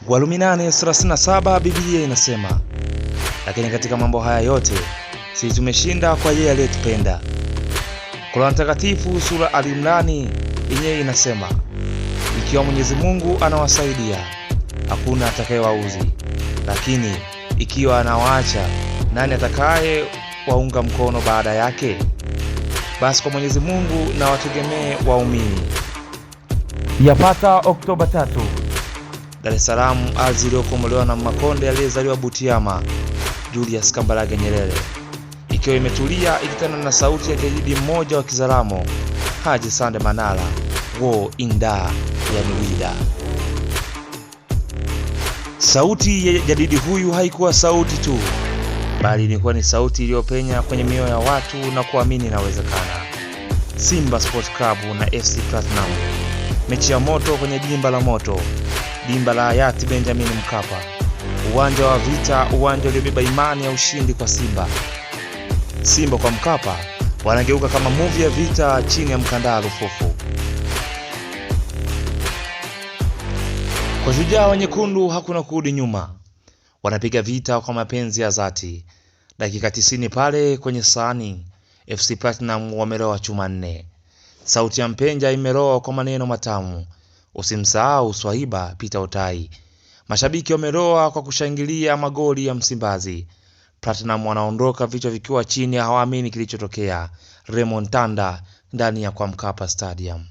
Warumi 8:37 Biblia inasema, lakini katika mambo haya yote sisi tumeshinda kwa yeye aliyetupenda. Qur'an Takatifu sura Al-Imran yenyewe inasema, ikiwa Mwenyezi Mungu anawasaidia hakuna atakayewauzi, lakini ikiwa anawaacha nani atakaye waunga mkono baada yake? Basi kwa Mwenyezi Mungu na wategemee waumini. Yapata Oktoba 3, Dar es Salaam, ardhi iliyokombolewa na Makonde aliyezaliwa Butiama, Julius Kambarage Nyerere, ikiwa imetulia ikitana na sauti ya kijiji mmoja wa Kizaramo, Haji Sande Manara, wo inda ya Nuwida. Sauti ya jadidi huyu haikuwa sauti tu, bali ilikuwa ni sauti iliyopenya kwenye mioyo ya watu na kuamini inawezekana. Simba Sports Club na FC Platinum, mechi ya moto kwenye dimba la moto, dimba la hayati Benjamin Mkapa, uwanja wa vita, uwanja uliobeba imani ya ushindi kwa Simba. Simba kwa Mkapa wanageuka kama movie ya vita chini ya mkanda rufufu. Kwa shujaa wa nyekundu hakuna kurudi nyuma, wanapiga vita kwa mapenzi ya dhati. Dakika 90 pale kwenye sahani, FC Platinum wameroa chuma 4. Sauti ya mpenja imeroa kwa maneno matamu, usimsahau Swahiba Peter Otai. Mashabiki wameroa kwa kushangilia magoli ya Msimbazi. Platinum wanaondoka vichwa vikiwa chini, hawaamini kilichotokea. Remontada ndani ya kwa Mkapa Stadium.